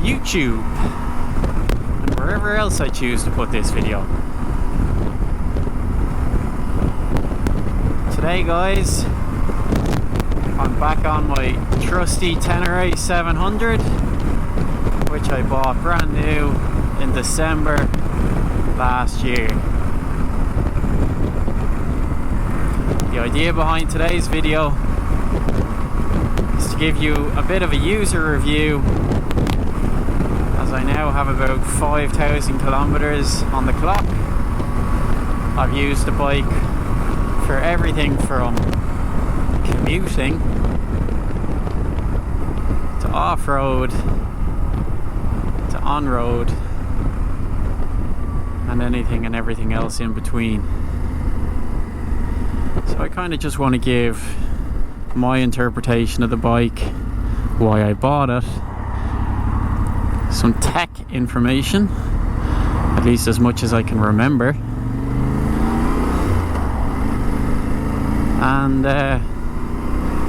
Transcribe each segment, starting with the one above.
YouTube, and wherever else I choose to put this video. Today, guys, I'm back on my trusty Tenere 700, which I bought brand new in December last year. The idea behind today's video is to give you a bit of a user review, as I now have about 5,000 kilometers on the clock. I've used the bike for everything from commuting to off-road to on-road and anything and everything else in between. So I kind of just want to give my interpretation of the bike, why I bought it, some tech information, at least as much as I can remember, and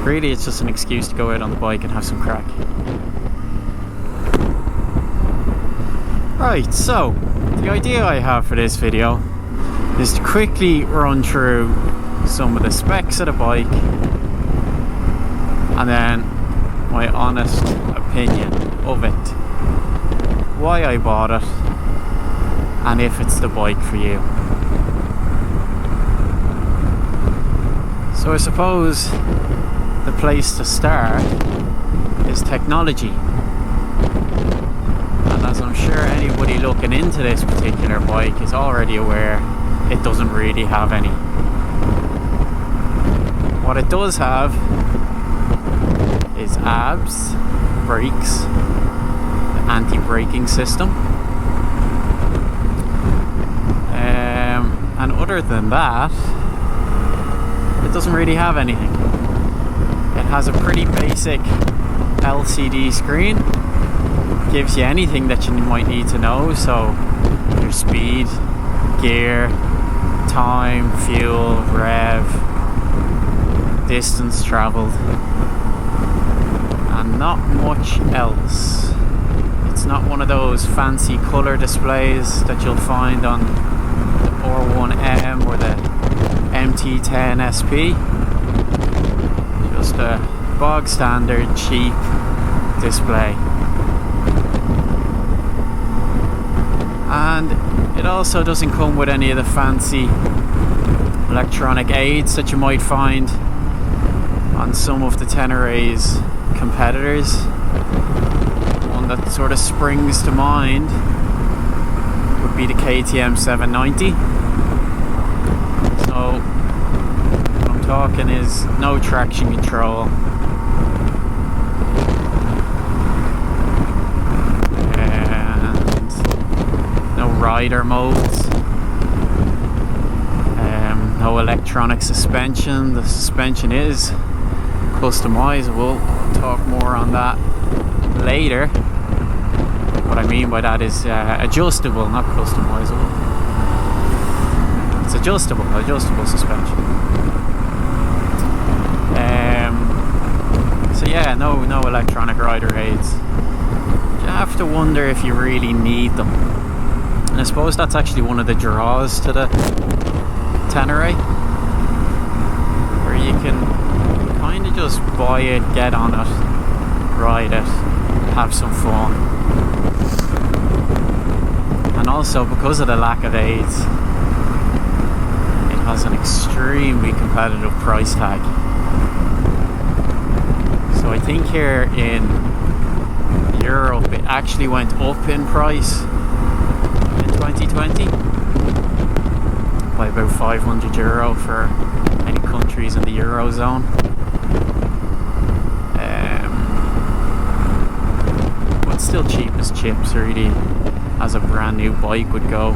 really it's just an excuse to go out on the bike and have some crack. Right, so the idea I have for this video is to quickly run through some of the specs of the bike and then my honest opinion of it, why I bought it, and if it's the bike for you. So I suppose the place to start is technology, and as I'm sure anybody looking into this particular bike is already aware, it doesn't really have any. What it does have is ABS, brakes, the anti-braking system, and other than that, it doesn't really have anything. It has a pretty basic LCD screen, gives you anything that you might need to know, so your speed, gear, time, fuel, rev, distance travelled, and not much else. It's not one of those fancy colour displays that you'll find on the R1M or the MT10 SP. Just a bog standard cheap display. And it also doesn't come with any of the fancy electronic aids that you might find on some of the Tenere's competitors. One that sort of springs to mind would be the KTM 790. So what I'm talking is no traction control, and no rider modes, no electronic suspension. The suspension is customizable. I'll talk more on that later. What I mean by that is adjustable, not customizable. It's adjustable suspension. So yeah, no electronic rider aids. You have to wonder if you really need them. And I suppose that's actually one of the draws to the Tenere, where you can kind of just buy it, get on it, ride it, have some fun. And also, because of the lack of aids, it has an extremely competitive price tag. So I think here in Europe it actually went up in price in 2020 by about €500 for any countries in the Eurozone. But still cheap as chips, really, as a brand new bike would go.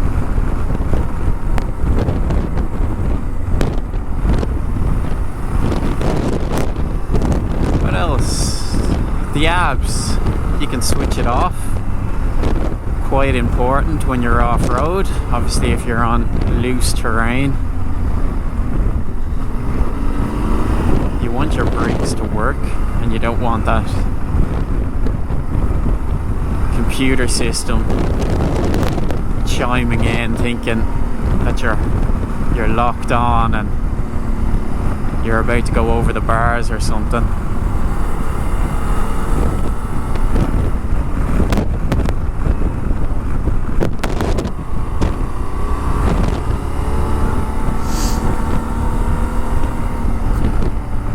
What else? The ABS, you can switch it off. Quite important when you're off-road. Obviously, if you're on loose terrain, you want your brakes to work, and you don't want that computer system chiming in, thinking that you're locked on and you're about to go over the bars or something.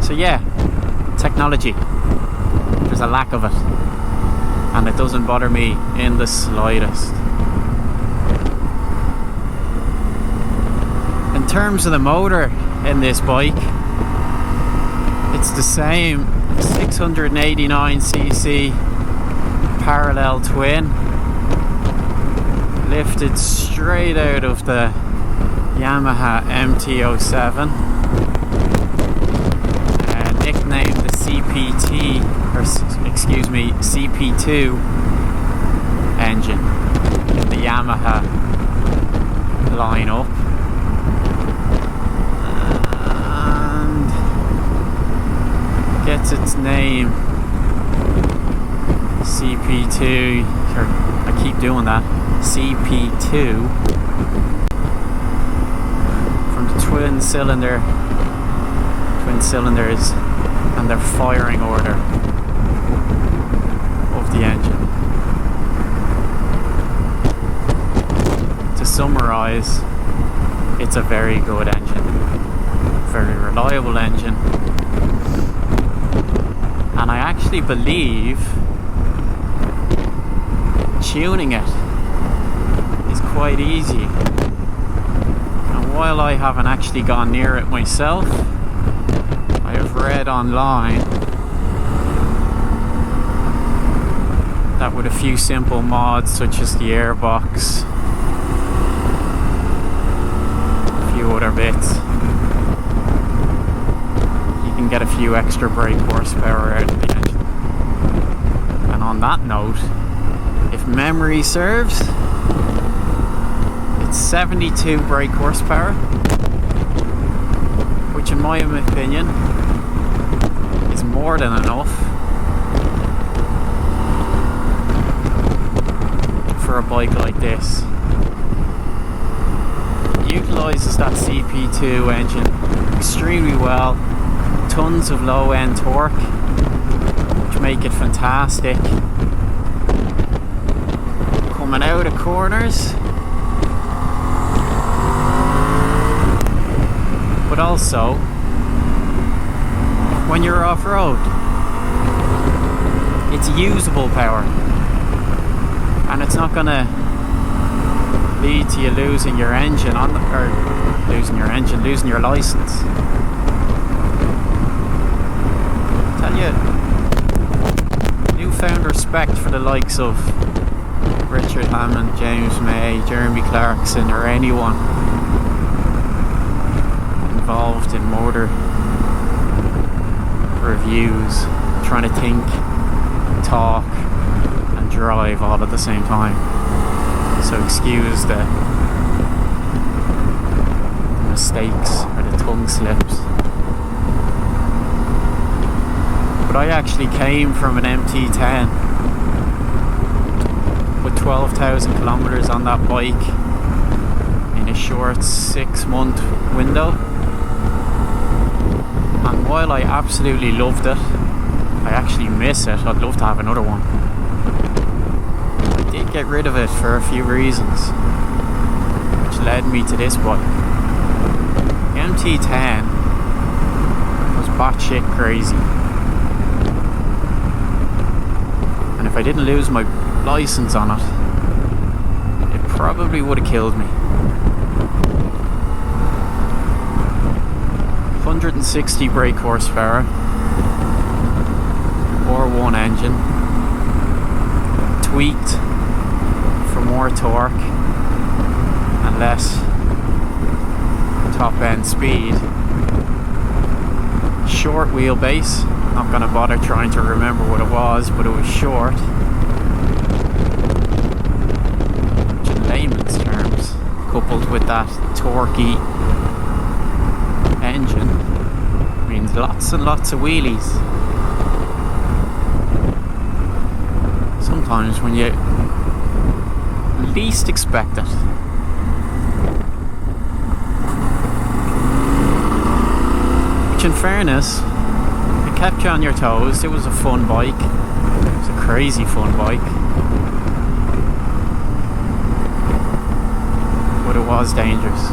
So yeah, technology, there's a lack of it, and it doesn't bother me in the slightest. In terms of the motor in this bike, it's the same 689cc parallel twin, lifted straight out of the Yamaha MT07, nicknamed the CPT, or excuse me, CP2 engine in the Yamaha lineup. Gets its name CP2, I keep doing that, CP2, from the twin cylinders and their firing order of the engine. To summarise, it's a very good engine, very reliable engine. And I actually believe tuning it is quite easy. And while I haven't actually gone near it myself, I have read online that with a few simple mods such as the airbox, a few other bits, get a few extra brake horsepower out of the engine. And on that note, if memory serves, it's 72 brake horsepower, which in my opinion is more than enough for a bike like this. It utilises that CP2 engine extremely well. Tons of low end torque, which make it fantastic. Coming out of corners, but also when you're off road, it's usable power, and it's not gonna lead to you losing your engine losing your license. Newfound respect for the likes of Richard Hammond, James May, Jeremy Clarkson, or anyone involved in motor reviews, trying to think, talk and drive all at the same time. So excuse the mistakes or the tongue slips. I actually came from an MT10 with 12,000 kilometers on that bike in a short 6-month window, and while I absolutely loved it, I actually miss it. I'd love to have another one. I did get rid of it for a few reasons, which led me to this bike. The MT10 was batshit crazy. If I didn't lose my license on it, it probably would have killed me. 160 brake horsepower, or one engine, tweaked for more torque and less top end speed. Short wheelbase. Not going to bother trying to remember what it was, but it was short. Which in layman's terms, coupled with that torquey engine, means lots and lots of wheelies. sometimes when you least expect it. Which, in fairness, it kept you on your toes. It was a fun bike. It was a crazy fun bike. But it was dangerous.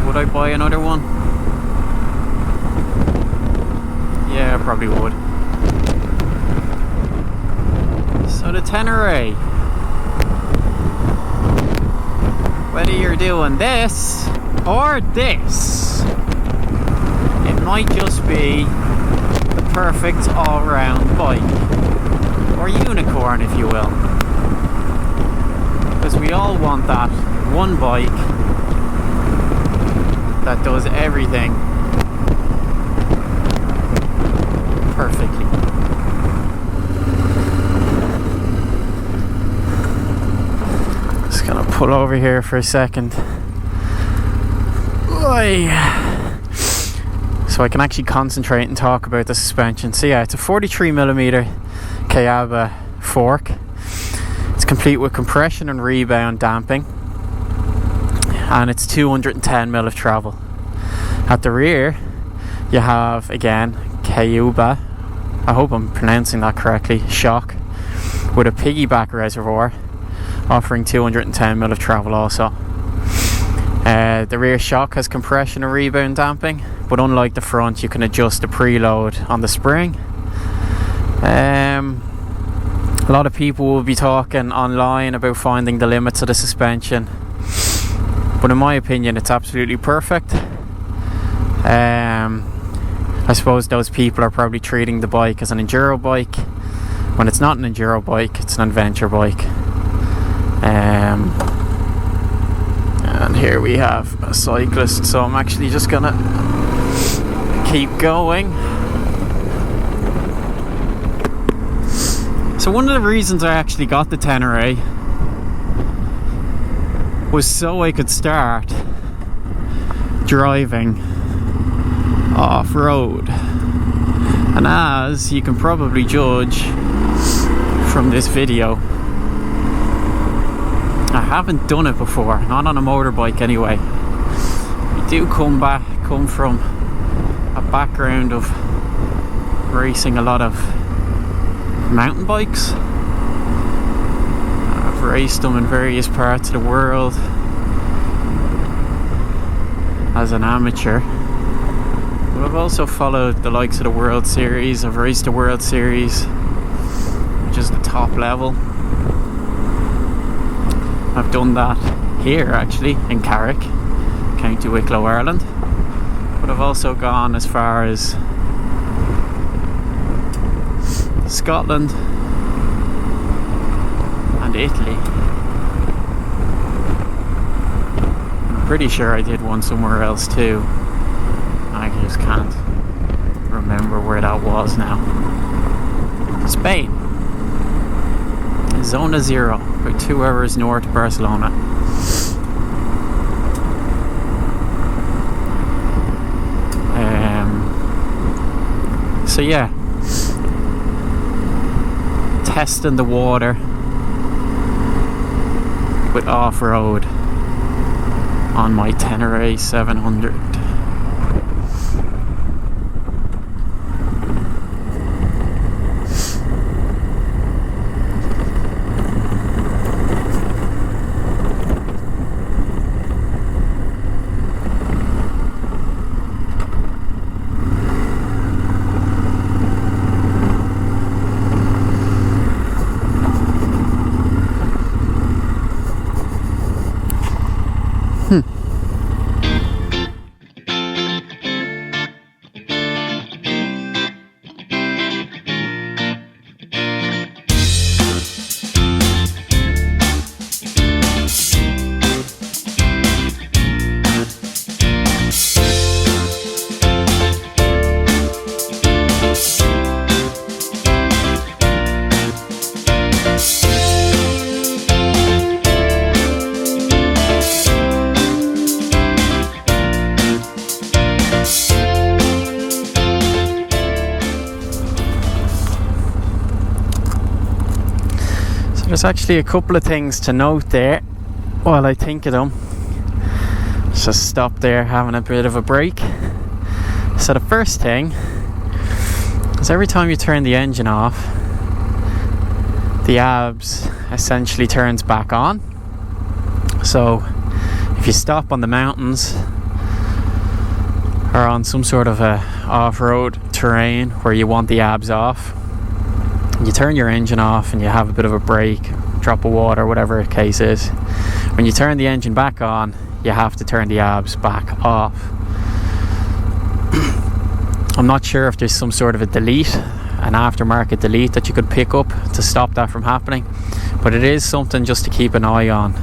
Would I buy another one? Yeah, I probably would. So the Tenere, whether you're doing this or this, it might just be the perfect all-round bike, or unicorn if you will, because we all want that one bike that does everything perfectly. Just gonna pull over here for a second. So I can actually concentrate and talk about the suspension. So yeah, it's a 43mm Kayaba fork. It's complete with compression and rebound damping, and it's 210mm of travel. At the rear you have, again, Kayaba, I hope I'm pronouncing that correctly, shock with a piggyback reservoir, offering 210mm of travel also. The rear shock has compression and rebound damping, but unlike the front, you can adjust the preload on the spring. A lot of people will be talking online about finding the limits of the suspension, but in my opinion it's absolutely perfect. I suppose those people are probably treating the bike as an enduro bike, when it's not an enduro bike, it's an adventure bike. And here we have a cyclist, so I'm actually just gonna keep going. So one of the reasons I actually got the Tenere was so I could start driving off-road. And as you can probably judge from this video, I haven't done it before, not on a motorbike anyway. I do come from a background of racing a lot of mountain bikes. I've raced them in various parts of the world as an amateur, but I've also followed the likes of the World Series. I've raced the World Series, which is the top level. I've done that here actually in Carrick, County Wicklow, Ireland, but I've also gone as far as Scotland and Italy. I'm pretty sure I did one somewhere else too. I just can't remember where that was now. Spain. Zona 0, about 2 hours north of Barcelona. So yeah, testing the water with off-road on my Tenere 700. There's actually a couple of things to note there while I think of them. Let's just stop there having a bit of a break. So the first thing is every time you turn the engine off, the ABS essentially turns back on. So if you stop on the mountains or on some sort of a off-road terrain where you want the ABS off, you turn your engine off and you have a bit of a break, drop of water, whatever the case is. When you turn the engine back on, you have to turn the ABS back off. I'm not sure if there's some sort of a delete, an aftermarket delete that you could pick up to stop that from happening, but it is something just to keep an eye on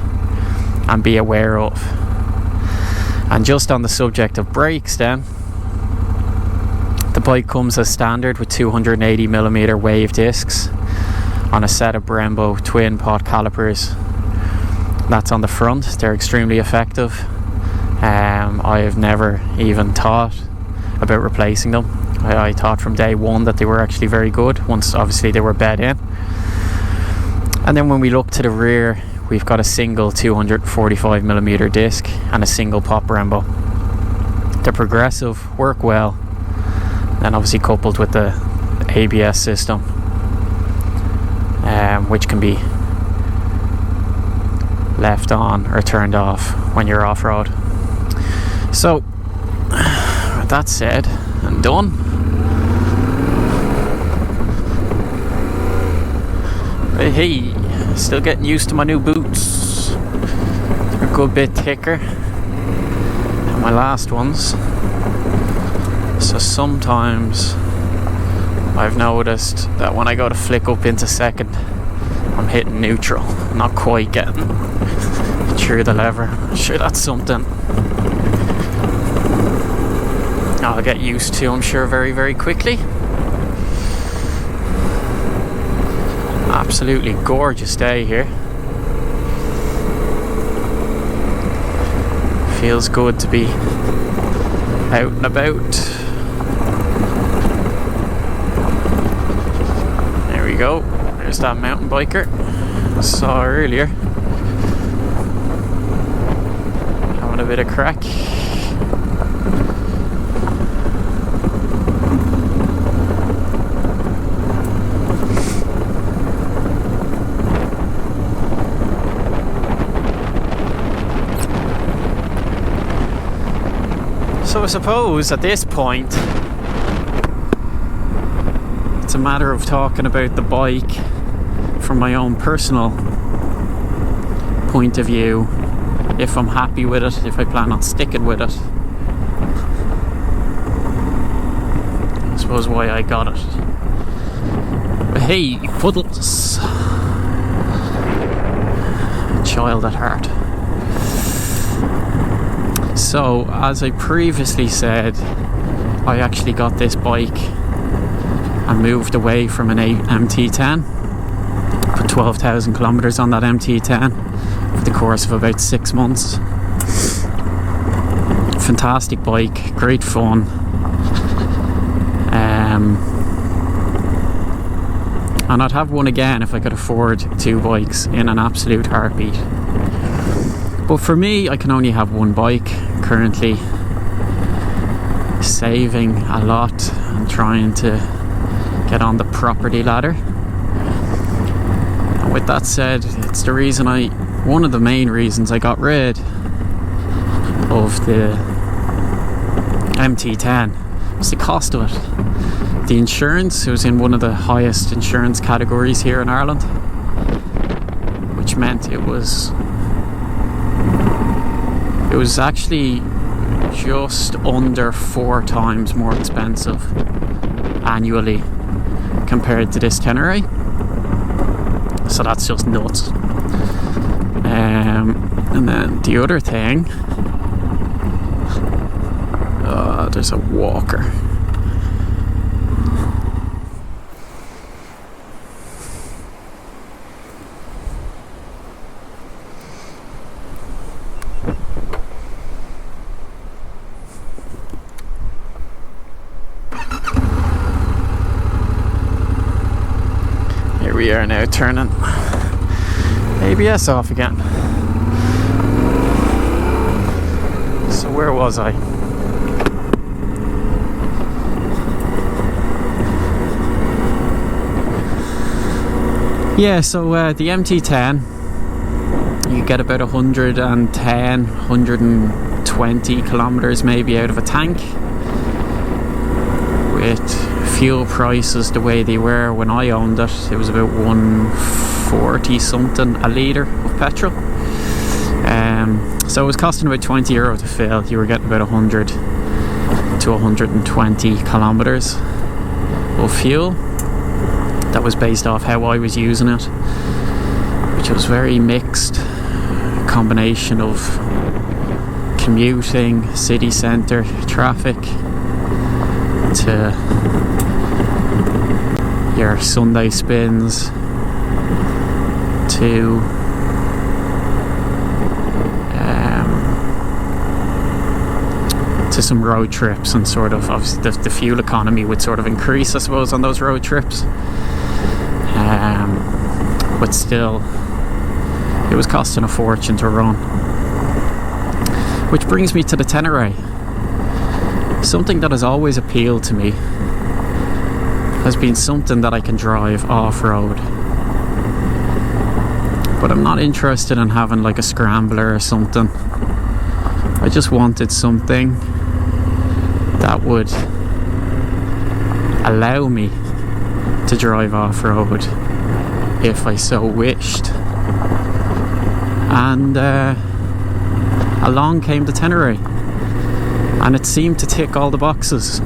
and be aware of. And just on the subject of brakes then, the bike comes as standard with 280mm wave discs on a set of Brembo twin pot calipers. That's on the front. They're extremely effective. I have never even thought about replacing them. I thought from day one that they were actually very good, once obviously they were bed in. And then when we look to the rear, we've got a single 245mm disc and a single pot Brembo. They're progressive, work well, and obviously coupled with the ABS system, which can be left on or turned off when you're off-road. So with that said and done, hey, still getting used to my new boots. They're a good bit thicker than my last ones, so sometimes I've noticed that when I go to flick up into second, I'm hitting neutral, not quite getting through the lever. I'm sure that's something I'll get used to, I'm sure, very, very quickly. Absolutely gorgeous day here. Feels good to be out and about. There we go. There's that mountain biker I saw earlier, having a bit of crack. So I suppose at this point it's a matter of talking about the bike from my own personal point of view, if I'm happy with it, if I plan on sticking with it. I suppose why I got it. But hey, puddles. Child at heart. So, as I previously said, I actually got this bike and moved away from an MT10. Put 12,000 kilometers on that MT10 for the course of about 6 months. Fantastic bike, great fun. And I'd have one again if I could afford 2 bikes in an absolute heartbeat. But for me, I can only have one bike currently, saving a lot and trying to get on the property ladder. And with that said, it's the reason one of the main reasons I got rid of the MT10 was the cost of it. The insurance, it was in one of the highest insurance categories here in Ireland, which meant it was actually just under 4 times more expensive annually compared to this Tenere. So that's just nuts. And then the other thing, there's a walker. We are now turning ABS off again. So where was I? Yeah, so the MT10, you get about 110, 120 kilometers maybe out of a tank. With fuel prices the way they were when I owned it, it was about 140 something a litre of petrol. So it was costing about €20 to fill. You were getting about 100 to 120 kilometers of fuel. That was based off how I was using it, which was very mixed combination of commuting, city centre traffic, to your Sunday spins, to some road trips, and sort of obviously the fuel economy would sort of increase, I suppose, on those road trips. But still, it was costing a fortune to run. Which brings me to the Tenere. Something that has always appealed to me has been something that I can drive off-road. But I'm not interested in having like a scrambler or something. I just wanted something that would allow me to drive off-road if I so wished. And along came the Tenere, and it seemed to tick all the boxes.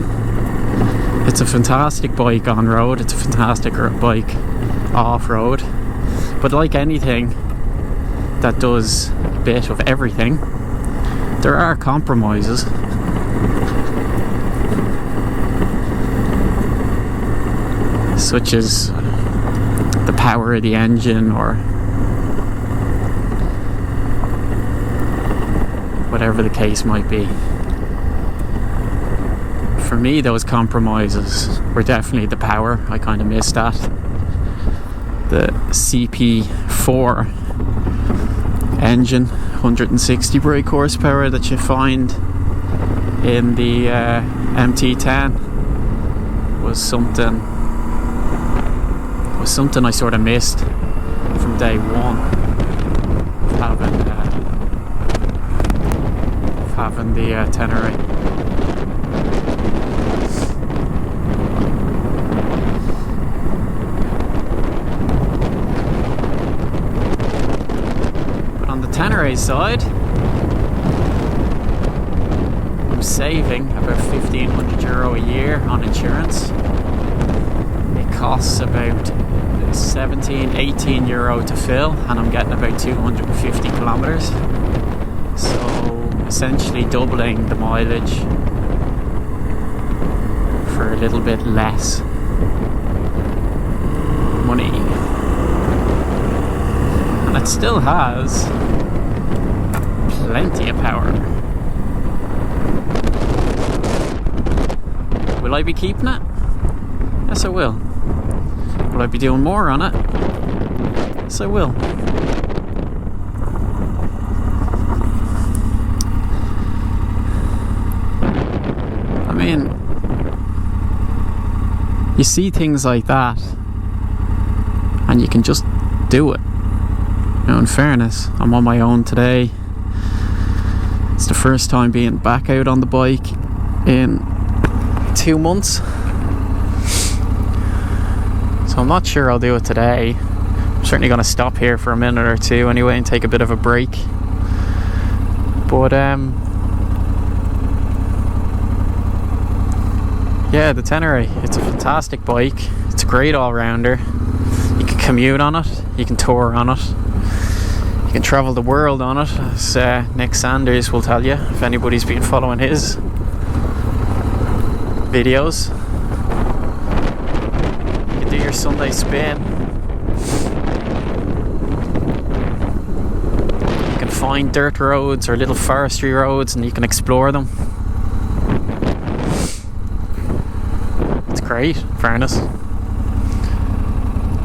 It's a fantastic bike on road, it's a fantastic bike off-road, but like anything that does a bit of everything, there are compromises. Such as the power of the engine, or whatever the case might be. For me, those compromises were definitely the power. I kind of missed that. The CP4 engine, 160 brake horsepower that you find in the MT10 was something I sort of missed from day one of having the Tenere. But on the Tenere side, I'm saving about €1,500 a year on insurance. It costs about €17-18 to fill, and I'm getting about 250 kilometers, so essentially doubling the mileage for a little bit less money. And it still has plenty of power. Will I be keeping it? Yes, I will. Will I be doing more on it? Yes, I will. I mean, you see things like that and you can just do it. You know, in fairness, I'm on my own today. It's the first time being back out on the bike in 2 months. So I'm not sure I'll do it today. I'm certainly going to stop here for a minute or two anyway and take a bit of a break. But yeah, the Tenere, it's a fantastic bike. It's a great all-rounder. You can commute on it, you can tour on it, you can travel the world on it, as Nick Sanders will tell you, if anybody's been following his videos. You can do your Sunday spin. You can find dirt roads or little forestry roads and you can explore them. It's great, in fairness.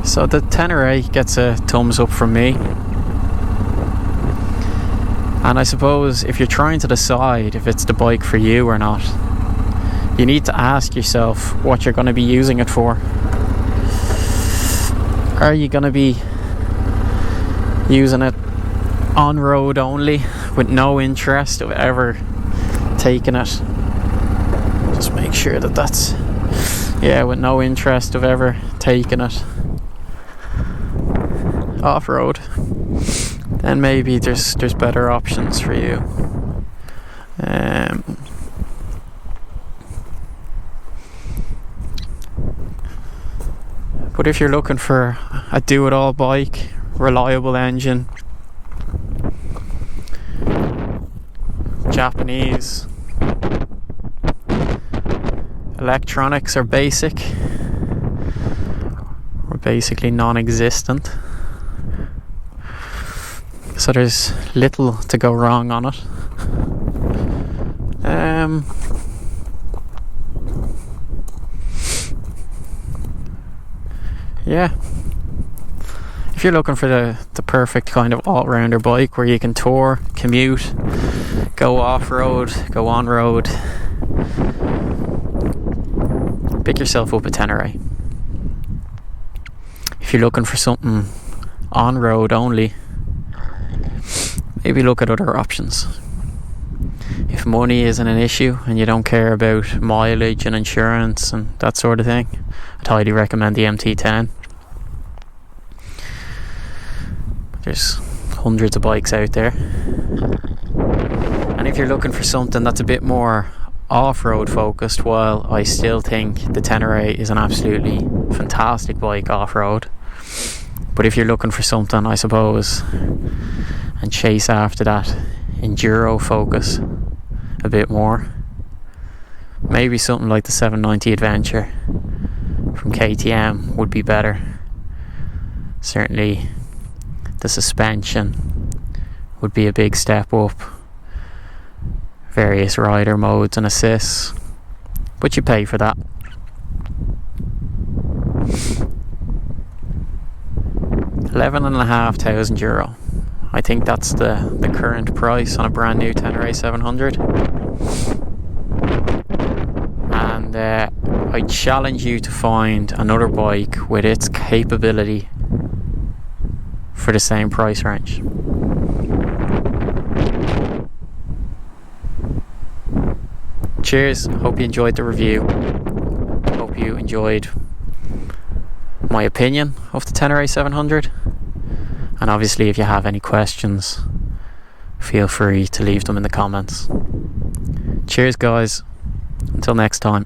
So the Tenere gets a thumbs up from me. And I suppose if you're trying to decide if it's the bike for you or not, you need to ask yourself what you're going to be using it for. Are you going to be using it on road only with no interest of ever taking it? Just make sure that that's, yeah, with no interest of ever taking it off-road, then maybe there's better options for you. But if you're looking for a do-it-all bike, reliable engine, Japanese, electronics are basic or basically non-existent, so there's little to go wrong on it. Yeah, if you're looking for the perfect kind of all-rounder bike where you can tour, commute, go off-road, go on-road, pick yourself up a Tenere. If you're looking for something on-road only, maybe look at other options. If money isn't an issue and you don't care about mileage and insurance and that sort of thing, I'd highly recommend the MT10. There's hundreds of bikes out there. And if you're looking for something that's a bit more off-road focused, while I still think the Tenere is an absolutely fantastic bike off-road, but if you're looking for something, I suppose, and chase after that enduro focus a bit more, maybe something like the 790 Adventure from KTM would be better. Certainly the suspension would be a big step up, various rider modes and assists, but you pay for that. €11,500. I think that's the current price on a brand new Tenere 700. And I challenge you to find another bike with its capability for the same price range. Cheers, hope you enjoyed the review. Hope you enjoyed my opinion of the Tenere 700. And obviously, if you have any questions, feel free to leave them in the comments. Cheers, guys. Until next time.